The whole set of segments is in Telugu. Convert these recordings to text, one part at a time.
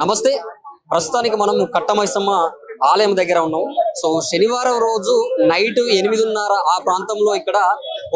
నమస్తే. ప్రస్తుతానికి మనం కట్టమైసమ్మ ఆలయం దగ్గర ఉన్నాం. సో శనివారం రోజు నైట్ 8:30 ఆ ప్రాంతంలో ఇక్కడ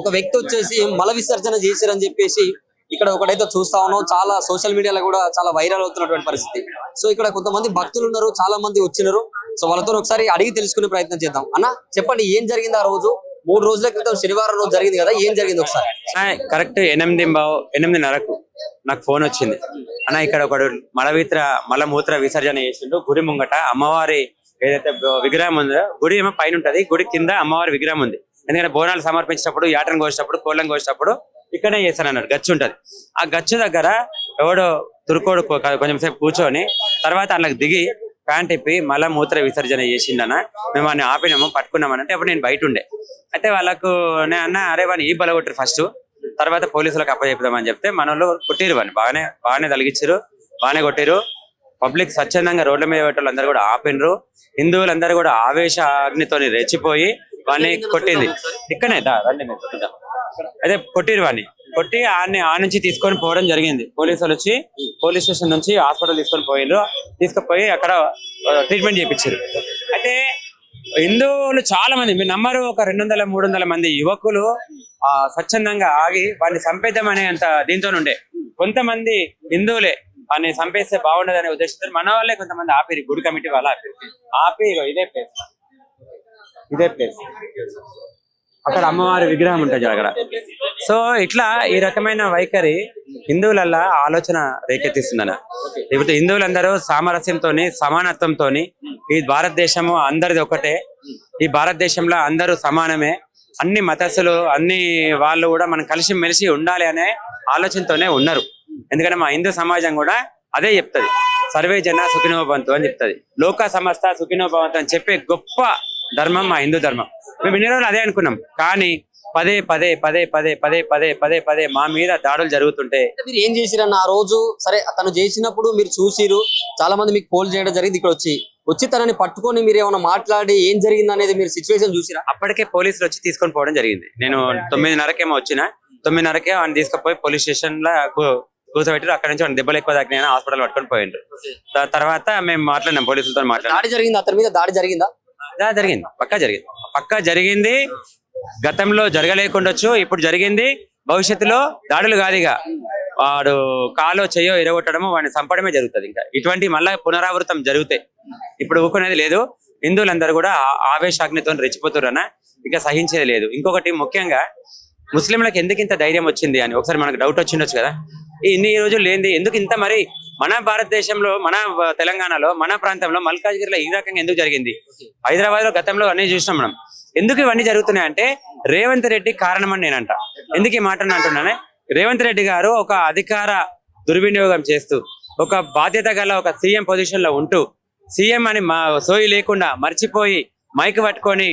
ఒక వ్యక్తి వచ్చేసి మల విసర్జన చేశారని చెప్పేసి ఇక్కడ ఒకటైతే చూస్తా ఉన్నాం. చాలా సోషల్ మీడియాలో కూడా చాలా వైరల్ అవుతున్నటువంటి పరిస్థితి. సో ఇక్కడ కొంతమంది భక్తులు ఉన్నారు, చాలా మంది వచ్చినారు. సో వాళ్ళతో ఒకసారి అడిగి తెలుసుకునే ప్రయత్నం చేద్దాం. అన్న చెప్పండి, ఏం జరిగింది ఆ రోజు? 3 రోజుల క్రితం శనివారం రోజు జరిగింది కదా, ఏం జరిగింది ఒకసారి? కరెక్ట్ 8:30కు నాకు ఫోన్ వచ్చింది. అన్న ఇక్కడ ఒకడు మలమూత్ర విసర్జన చేసిండు గుడి ముంగట. అమ్మవారి ఏదైతే విగ్రహం ఉందో, గుడి ఏమో పైన ఉంటది, గుడి కింద అమ్మవారి విగ్రహం ఉంది. ఎందుకంటే బోనాలు సమర్పించినప్పుడు, యాటను కోసినప్పుడు, కోళ్ళం కోసినప్పుడు ఇక్కడనే చేస్తాను అన్నాడు. గచ్చు ఉంటది. ఆ గచ్చు దగ్గర ఎవడో తురుకోడు కొంచెం సేపు కూర్చొని తర్వాత అందులోకి దిగి ప్యాంట్ ఇప్పి మలమూత్ర విసర్జన చేసిండన. మేము వాడిని ఆపినాము, పట్టుకున్నామని అంటే అప్పుడు నేను బయట ఉండే. అయితే వాళ్ళకు నేను అన్న, అరే వాడిని ఈ బలగొట్టరు ఫస్ట్, తర్వాత పోలీసులకు అప్పచెప్దామని చెప్తే మన వాళ్ళు కొట్టిరు, వాడిని బాగానే తలిగించారు, బాగానే కొట్టిరు. పబ్లిక్ స్వచ్ఛందంగా రోడ్ల మీద పెట్టే అందరూ కూడా ఆపినరు. హిందువులందరూ కూడా ఆవేశ అగ్నితో రెచ్చిపోయి వాడిని కొట్టింది. ఇక్కడనే అదే కొట్టిరు, వాడిని కొట్టి ఆ నుంచి తీసుకొని పోవడం జరిగింది. పోలీసులు వచ్చి పోలీస్ స్టేషన్ నుంచి హాస్పిటల్ తీసుకుపోయి అక్కడ ట్రీట్మెంట్ చేయించారు. అయితే హిందువులు చాలా మంది, మీరు నమ్మరు, ఒక 200-300 మంది యువకులు స్వచ్ఛందంగా ఆగి వాడిని చంపేద్దామనే అంత దీంతో ఉండే. కొంతమంది హిందువులే వాడిని చంపేస్తే బాగుండదనే ఉద్దేశంతో మన వాళ్ళే కొంతమంది ఆపిరి, గుడి కమిటీ వాళ్ళు ఆపి ఇదే ప్లేస్ అక్కడ అమ్మవారి విగ్రహం ఉంటుంది అక్కడ. సో ఇట్లా ఈ రకమైన వైఖరి హిందువులల్లా ఆలోచన రేకెత్తిస్తుందన్న. ఇప్పుడు హిందువులందరూ సామరస్యంతో, సమానత్వంతో, ఈ భారతదేశము అందరిది ఒకటే, ఈ భారతదేశంలో అందరూ సమానమే, అన్ని మతస్థులు అన్ని వాళ్ళు కూడా మనం కలిసి మెలిసి ఉండాలి అనే ఆలోచనతోనే ఉన్నారు. ఎందుకంటే మా హిందూ సమాజం కూడా అదే చెప్తుంది, సర్వే జన సుఖినో భవంతు అని చెప్తుంది. లోక సమస్త సుఖినో భవంతు అని చెప్పే గొప్ప ధర్మం మా హిందూ ధర్మం. మేము ఇన్ని రోజులు అదే అనుకున్నాం, కానీ పదే మా మీద దాడులు జరుగుతుంటే మీరు ఏం చేసిరన్న ఆ రోజు? సరే, తను చేసినప్పుడు మీరు చూసిరు, చాలా మంది మీకు పోల్ చేయడం జరిగింది. ఇక్కడ వచ్చి తనని పట్టుకొని మీరు ఏమైనా మాట్లాడి ఏం జరిగింది అనేది మీరు సిచ్యువేషన్ చూసిరా? అప్పటికే పోలీసులు వచ్చి తీసుకొని పోవడం జరిగింది. నేను 9:30కేమో వచ్చిన, 9:30కే ఆయన తీసుకుపోయి పోలీస్ స్టేషన్ లో కూర్చోబెట్టారు. అక్కడ నుంచి ఆయన దెబ్బలు ఎక్కువ తాకినాయని హాస్పిటల్ పట్టుకొని పోయిండ్రు. తర్వాత మేము మాట్లాడినాం, పోలీసులతో మాట్లాడాం. దాడి జరిగింది, అతని మీద దాడి జరిగిందా? జరిగింది, పక్కా జరిగింది. గతంలో జరగలేకుండొచ్చు, ఇప్పుడు జరిగింది. భవిష్యత్తులో దాడులు కాదుగా, వాడు కాలో చెయ్యో ఇరగొట్టడము, వాడిని చంపడమే జరుగుతుంది. ఇంకా ఇటువంటి మళ్ళా పునరావృతం జరుగుతాయి. ఇప్పుడు ఊరుకునేది లేదు. హిందువులందరూ కూడా ఆవేశాగ్నితో రెచ్చిపోతున్నా, ఇక సహించేది లేదు. ఇంకొకటి ముఖ్యంగా ముస్లింలకు ఎందుకు ఇంత ధైర్యం వచ్చింది అని ఒకసారి మనకు డౌట్ వచ్చిండొచ్చు కదా. ఇన్ని రోజులు లేనిది ఎందుకు ఇంత, మరి మన భారతదేశంలో, మన తెలంగాణలో, మన ప్రాంతంలో మల్కాజ్గిరిలో ఈ రకంగా ఎందుకు జరిగింది? హైదరాబాద్ లో గతంలో అన్నీ చూసినాం మనం. ఎందుకు ఇవన్నీ జరుగుతున్నాయి అంటే రేవంత్ రెడ్డి కారణమని నేనంట. ఎందుకు ఈ మాట అంటున్నానే, రేవంత్ రెడ్డి గారు ఒక అధికార దుర్వినియోగం చేస్తూ, ఒక బాధ్యత గల ఒక సీఎం పొజిషన్ లో ఉంటూ, సీఎం అని సోయి లేకుండా మర్చిపోయి మైక్ పట్టుకొని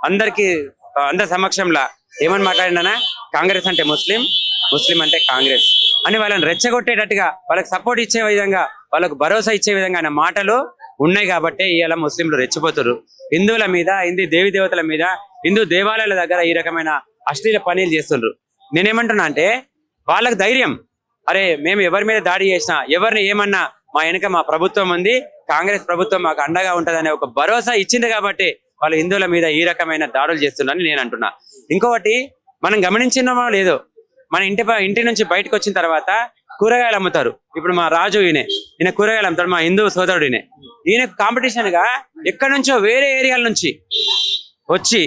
అందరి సమక్షంలో ఏమని మాట్లాడినా, కాంగ్రెస్ అంటే ముస్లిం, ముస్లిం అంటే కాంగ్రెస్ అని వాళ్ళని రెచ్చగొట్టేటట్టుగా, వాళ్ళకి సపోర్ట్ ఇచ్చే విధంగా, వాళ్ళకు భరోసా ఇచ్చే విధంగా అనే మాటలు ఉన్నాయి. కాబట్టి ఇవాళ ముస్లింలు రెచ్చిపోతారు. హిందువుల మీద, హిందూ దేవి దేవతల మీద, హిందూ దేవాలయాల దగ్గర ఈ రకమైన అశ్లీల పనులు చేస్తుండ్రు. నేనేమంటున్నా అంటే వాళ్ళకి ధైర్యం, అరే మేము ఎవరి మీద దాడి చేసినా, ఎవరిని ఏమన్నా మా వెనుక మా ప్రభుత్వం ఉంది, కాంగ్రెస్ ప్రభుత్వం మాకు అండగా ఉంటదనే ఒక భరోసా ఇచ్చింది. కాబట్టి వాళ్ళు హిందువుల మీద ఈ రకమైన దాడులు చేస్తున్నారని నేను అంటున్నా. ఇంకొకటి మనం గమనించినమో లేదో, మన ఇంటి నుంచి బయటకు వచ్చిన తర్వాత కూరగాయలు అమ్ముతారు. ఇప్పుడు మా రాజు ఈయన కూరగాయలు అమ్ముతాడు, మా హిందూ సోదరుడు ఈయన కాంపిటీషన్ గా ఎక్కడి నుంచో వేరే ఏరియాల నుంచి వచ్చి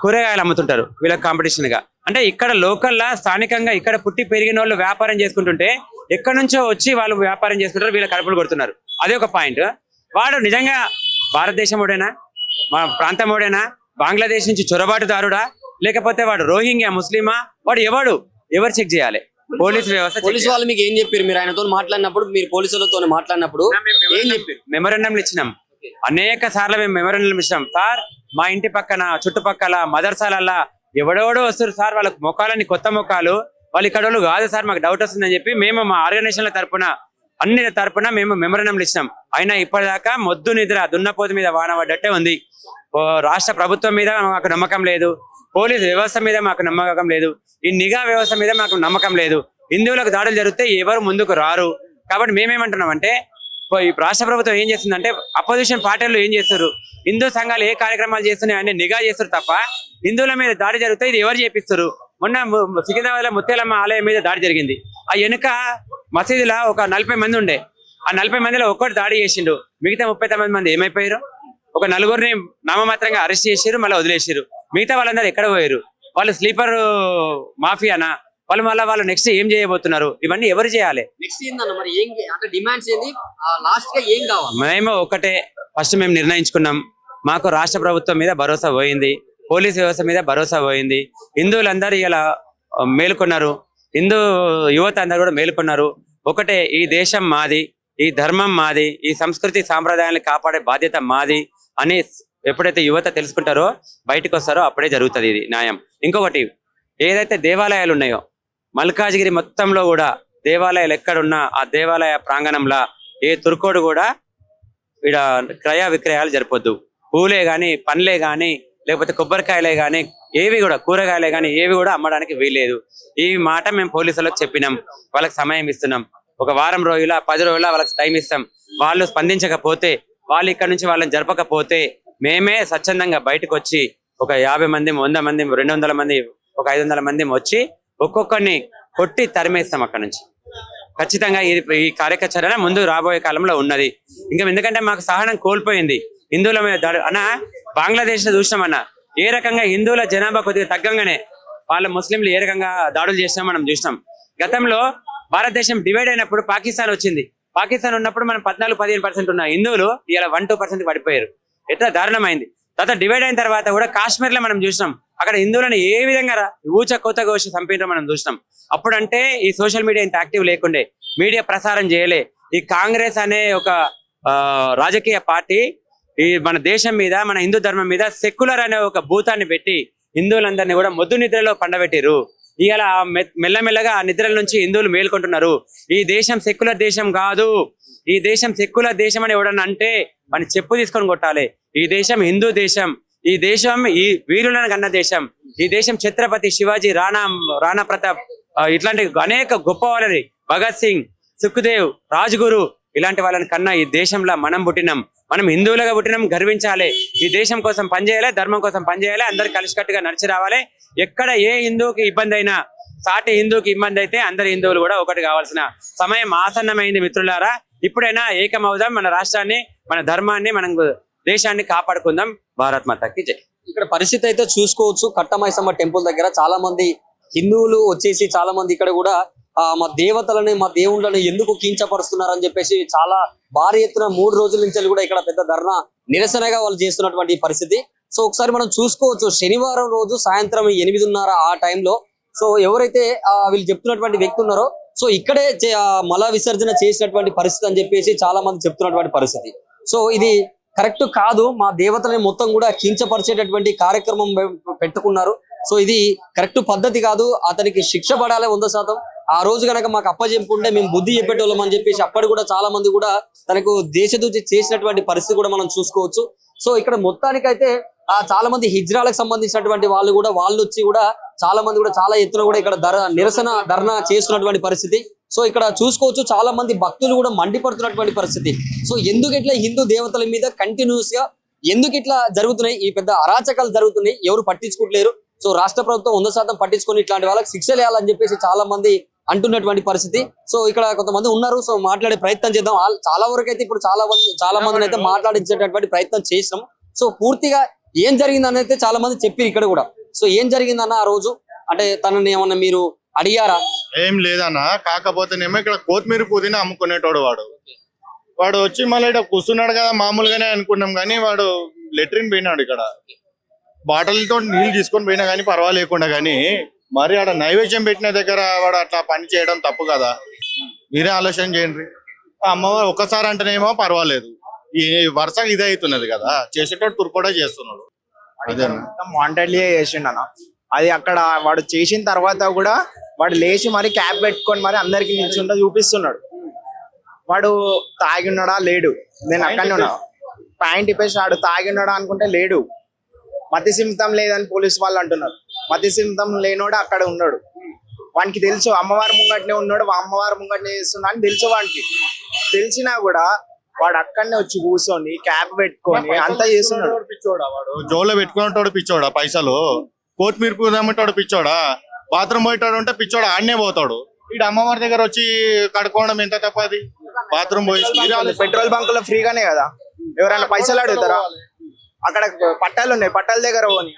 కూరగాయలు అమ్ముతుంటారు వీళ్ళకి కాంపిటీషన్ గా. అంటే ఇక్కడ లోకల్లా స్థానికంగా ఇక్కడ పుట్టి పెరిగిన వాళ్ళు వ్యాపారం చేసుకుంటుంటే ఎక్కడి నుంచో వచ్చి వాళ్ళు వ్యాపారం చేసుకుంటారు, వీళ్ళ కడుపులు కొడుతున్నారు. అదే ఒక పాయింట్. వాడు నిజంగా భారతదేశం ఓడేనా, మా ప్రాంతం ఓడేనా, బంగ్లాదేశ్ నుంచి చొరబాటుదారుడా, లేకపోతే వాడు రోహింగ్యా ముస్లిమా, వాడు ఎవరు చెక్ చేయాలి? పోలీసు వ్యవస్థ. పోలీసు వాళ్ళు మీకు ఏం చెప్పారు? మీరు ఆయనతో మాట్లాడినప్పుడు, మీరు పోలీసులతో మాట్లాడినప్పుడు ఏం చెప్పారు? మెమోరాండంలు ఇచ్చినాం, అనేక సార్లు మేము మెమోరాండంలు ఇచ్చినాం. సార్ మా ఇంటి పక్కన చుట్టుపక్కల మదర్సాలల్లా ఎవడెవడో వస్తారు సార్, వాళ్ళకి మొక్కలని కొత్త మొక్కలు, వాళ్ళు ఇక్కడ వాళ్ళు కాదు సార్, మాకు డౌట్ వస్తుందని చెప్పి మేము మా ఆర్గనైజేషన్ల తరపున మేము మెమోరాండంలు ఇచ్చినాం. అయినా ఇప్పటిదాకా మొద్దు నిద్ర దున్నపోతు మీద వాన పడ్డట్టే ఉంది. రాష్ట్ర ప్రభుత్వం మీద మాకు నమ్మకం లేదు, పోలీస్ వ్యవస్థ మీద మాకు నమ్మకం లేదు, ఈ నిఘా వ్యవస్థ మీద మాకు నమ్మకం లేదు. హిందువులకు దాడులు జరిగితే ఎవరు ముందుకు రారు. కాబట్టి మేమేమంటున్నామంటే ఈ రాష్ట్ర ప్రభుత్వం ఏం చేస్తుందంటే అపోజిషన్ పార్టీలు ఏం చేస్తారు, హిందూ సంఘాలు ఏ కార్యక్రమాలు చేస్తున్నాయి అని నిఘా చేస్తారు తప్ప హిందువుల మీద దాడి జరుగుతాయి ఇది ఎవరు చేపిస్తారు. మొన్న సికింద్రాబాద్ లో ముత్యాలమ్మ ఆలయం మీద దాడి జరిగింది. ఆ వెనుక మసీదులో ఒక 40 మంది ఉండే, ఆ 40 మందిలో ఒక్కటి దాడి చేసిండు, మిగతా 39 మంది ఏమైపోయారు? ఒక 4గురిని నామమాత్రంగా అరెస్ట్ చేసారు, మళ్ళీ వదిలేసారు. మిగతా వాళ్ళందరూ ఎక్కడ పోయారు? వాళ్ళు స్లీపర్ మాఫియానా? వాళ్ళు నెక్స్ట్ ఏం చేయబోతున్నారు? ఇవన్నీ ఎవరు చేయాలి? నెక్స్ట్ ఏందన్న మరి ఏం అంటే డిమాండ్స్ ఏంది, లాస్ట్ గా ఏం కావాలి? మేము ఒకటే ఫస్ట్ మేము నిర్ణయించుకున్నాం, మాకు రాష్ట్ర ప్రభుత్వం మీద భరోసా పోయింది, పోలీస్ వ్యవస్థ మీద భరోసా పోయింది. హిందువులందరూ ఇలా మేలుకున్నారు, హిందూ యువత అందరూ కూడా మేలుకున్నారు. ఒకటే, ఈ దేశం మాది, ఈ ధర్మం మాది, ఈ సంస్కృతి సాంప్రదాయాలను కాపాడే బాధ్యత మాది అని ఎప్పుడైతే యువత తెలుసుకుంటారో బయటకు వస్తారో అప్పుడే జరుగుతుంది ఇది న్యాయం. ఇంకొకటి, ఏదైతే దేవాలయాలు ఉన్నాయో మల్కాజ్గిరి మొత్తంలో కూడా దేవాలయాలు ఎక్కడున్నా ఆ దేవాలయ ప్రాంగణంలో ఏ తుర్కోడు కూడా ఇక్కడ క్రయ విక్రయాలు జరపొద్దు. పూలే గాని, పండ్లే గాని, లేకపోతే కొబ్బరికాయలే గాని, ఏవి కూడా కూరగాయలే గాని ఏవి కూడా అమ్మడానికి వీల్లేదు. ఈ మాట మేము పోలీసులకు చెప్పినాం, వాళ్ళకి సమయం ఇస్తున్నాం. ఒక వారం రోజుల 10 రోజుల వాళ్ళకి టైం ఇస్తాం. వాళ్ళు స్పందించకపోతే, వాళ్ళు ఇక్కడ నుంచి వాళ్ళని జరపకపోతే మేమే స్వచ్ఛందంగా బయటకు వచ్చి ఒక 50 మంది, 100 మంది, 200 మంది, ఒక 500 మంది వచ్చి ఒక్కొక్కరిని కొట్టి తరిమేస్తాం అక్కడ నుంచి. ఖచ్చితంగా ఈ కార్యకచరణ ముందు రాబోయే కాలంలో ఉన్నది. ఇంకా ఎందుకంటే మాకు సహనం కోల్పోయింది హిందువుల మీద దాడి అన్న. బంగ్లాదేశ్ లో చూసినామన్నా, ఏ రకంగా హిందువుల జనాభా కొద్దిగా తగ్గంగానే వాళ్ళ ముస్లింలు ఏ రకంగా దాడులు చేసినా మనం చూసినాం. గతంలో భారతదేశం డివైడ్ అయినప్పుడు పాకిస్తాన్ వచ్చింది. పాకిస్తాన్ ఉన్నప్పుడు మనం 14-15% ఉన్న హిందువులు ఇలా 1-2% పడిపోయారు. ఎట్లా దారుణమైంది. తర్వాత డివైడ్ అయిన తర్వాత కూడా కాశ్మీర్ లో మనం చూసినాం, అక్కడ హిందువులను ఏ విధంగా ఊచ కోత కోసి చంపినో మనం చూసినాం. అప్పుడంటే ఈ సోషల్ మీడియా ఇంత యాక్టివ్ లేకుండే, మీడియా ప్రసారం చేయలే. ఈ కాంగ్రెస్ అనే ఒక రాజకీయ పార్టీ ఈ మన దేశం మీద, మన హిందూ ధర్మం మీద సెక్యులర్ అనే ఒక భూతాన్ని పెట్టి హిందువులందరినీ కూడా మొద్దు నిద్రలో పండబెట్టిరు. ఇవాళ మెల్లమెల్లగా ఆ నిద్రల నుంచి హిందువులు మేల్కొంటున్నారు. ఈ దేశం సెక్యులర్ దేశం కాదు, ఈ దేశం సెక్యులర్ దేశం అని ఎవడన్నా అంటే మన చెప్పు తీసుకొని కొట్టాలి. ఈ దేశం హిందూ దేశం, ఈ దేశం ఈ వీరులను కన్న దేశం. ఈ దేశం ఛత్రపతి శివాజీ, రాణా ప్రతాప్, ఇట్లాంటి అనేక గొప్ప వాళ్ళని, భగత్ సింగ్, సుఖ్దేవ్, రాజ్గురు, ఇలాంటి వాళ్ళని కన్నా ఈ దేశంలో మనం పుట్టినాం. మనం హిందువులుగా పుట్టినాం, గర్వించాలి. ఈ దేశం కోసం పనిచేయాలి, ధర్మం కోసం పనిచేయాలి, అందరు కలిసికట్టుగా నడిచి రావాలి. ఎక్కడ ఏ హిందువుకి ఇబ్బంది అయినా, సాటి హిందువుకి ఇబ్బంది అయితే అందరు హిందువులు కూడా ఒకటి కావాల్సిన సమయం ఆసన్నమైంది మిత్రులారా. ఇప్పుడైనా ఏకమవుదాం, మన రాష్ట్రాన్ని, మన ధర్మాన్ని, మనం దేశాన్ని కాపాడుకుందాం. భారత్ మాతాకి జై. ఇక్కడ పరిస్థితి అయితే చూసుకోవచ్చు, కట్టమైసమ్మ టెంపుల్ దగ్గర చాలా మంది హిందువులు వచ్చేసి చాలా మంది ఇక్కడ కూడా మా దేవతలని, మా దేవుళ్ళని ఎందుకు కించపరుస్తున్నారని చెప్పేసి చాలా భారీ ఎత్తున 3 రోజుల నుంచి కూడా ఇక్కడ పెద్ద ధర్నా నిరసనగా వాళ్ళు చేస్తున్నటువంటి పరిస్థితి. సో ఒకసారి మనం చూసుకోవచ్చు, శనివారం రోజు సాయంత్రం 8:30 ఆ టైంలో సో ఎవరైతే వీళ్ళు చెప్తున్నటువంటి వ్యక్తి ఉన్నారో సో ఇక్కడే మల విసర్జన చేసినటువంటి పరిస్థితి అని చెప్పేసి చాలా మంది చెప్తున్నటువంటి పరిస్థితి. సో ఇది కరెక్ట్ కాదు, మా దేవతలని మొత్తం కూడా కించపరిచేటటువంటి కార్యక్రమం పెట్టుకున్నారు. సో ఇది కరెక్ట్ పద్ధతి కాదు, అతనికి శిక్ష పడాలి 100%. ఆ రోజు కనుక మాకు అప్పచెప్పుంటే మేము బుద్ధి చెప్పేటోళ్ళం అని చెప్పేసి అప్పటి కూడా చాలా మంది కూడా తనకు దేశదూచి చేసినటువంటి పరిస్థితి కూడా మనం చూసుకోవచ్చు. సో ఇక్కడ మొత్తానికైతే చాలా మంది హిజ్రాలకు సంబంధించినటువంటి వాళ్ళు వచ్చి కూడా చాలా మంది కూడా చాలా ఎత్తున కూడా ఇక్కడ ధర్నా చేస్తున్నటువంటి పరిస్థితి. సో ఇక్కడ చూసుకోవచ్చు, చాలా మంది భక్తులు కూడా మండిపడుతున్నటువంటి పరిస్థితి. సో ఎందుకు ఇట్లా హిందూ దేవతల మీద కంటిన్యూస్ గా ఎందుకు ఇట్లా జరుగుతున్నాయి, ఈ పెద్ద అరాచకాలు జరుగుతున్నాయి, ఎవరు పట్టించుకోవట్లేరు. సో రాష్ట్ర ప్రభుత్వం 100% పట్టించుకొని ఇట్లాంటి వాళ్ళకి శిక్షలు వేయాలని చెప్పేసి చాలా మంది అంటున్నటువంటి పరిస్థితి. సో ఇక్కడ కొంతమంది ఉన్నారు, సో మాట్లాడే ప్రయత్నం చేద్దాం. చాలా వరకు అయితే ఇప్పుడు చాలా మందిని అయితే మాట్లాడించేటటువంటి ప్రయత్నం చేసినాం. సో పూర్తిగా ఏం జరిగిందని అయితే చాలా మంది చెప్పారు ఇక్కడ కూడా. సో ఏం జరిగిందన్న ఆ రోజు, అంటే తనని ఏమన్నా మీరు అడిగారా? ఏం లేదన్న, కాకపోతేనేమో ఇక్కడ కొత్తిమీర పుదీనా అమ్ముకునేటోడు వాడు వచ్చి మళ్ళీ ఇక్కడ కూర్చున్నాడు కదా, మామూలుగానే అనుకున్నాం. కానీ వాడు లెట్రిన్ పోయినాడు, ఇక్కడ బాటిల్తో నీళ్ళు తీసుకొని పోయినా కానీ పర్వాలేకుండా. కానీ మరి ఆడ నైవేద్యం పెట్టిన దగ్గర వాడు అట్లా పని చేయడం తప్పు కదా. మీరే ఆలోచన చేయండి. అమ్మవారు ఒక్కసారి అంటేనేమో పర్వాలేదు, ఈ వరుసగా ఇదే అవుతున్నది కదా, చేసేటోడు తుర్కోడా చేస్తున్నాడు. అదే వాంటెడ్లీ చేసిండు అన్న. అది అక్కడ వాడు చేసిన తర్వాత కూడా వాడు లేచి మరి క్యాప్ పెట్టుకొని మరి అందరికి నిల్చుంటా చూపిస్తున్నాడు. వాడు తాగి ఉన్నాడా లేడు, నేను అక్కడనే ఉన్నా. ప్యాంట్ ఇప్పేసి వాడు తాగి ఉన్నాడా అనుకుంటే లేడు. మతి సిమితం లేదని పోలీసు వాళ్ళు అంటున్నారు. మతి సిమితం లేనోడు అక్కడ ఉన్నాడు. వానికి తెలుసు అమ్మవారి ముంగట్నే ఉన్నాడు, అమ్మవారి ముంగట్నే చేస్తున్నా అని తెలుసు. వానికి తెలిసినా కూడా వాడు అక్కడనే వచ్చి కూర్చొని క్యాప్ పెట్టుకొని అంతా చేస్తున్నాడు. పిచ్చోడా వాడు, జోలో పెట్టుకునేటోడు పిచ్చోడా, పైసలు కొత్తిమీర పూదమ్మటోడు పిచ్చోడా, బాత్రూమ్ పోయేటోడు ఉంటే పిచ్చోడా ఆడనే పోతాడు. ఇటు అమ్మవారి దగ్గర వచ్చి కడుక్కోవడం ఎంత తప్పది, బాత్రూమ్ పోయి పెట్రోల్ బంక్ లో ఫ్రీగానే కదా, ఎవరైనా పైసలు అడుగుతారా? అక్కడ పట్టాలు ఉన్నాయి, పట్టాల దగ్గర పోని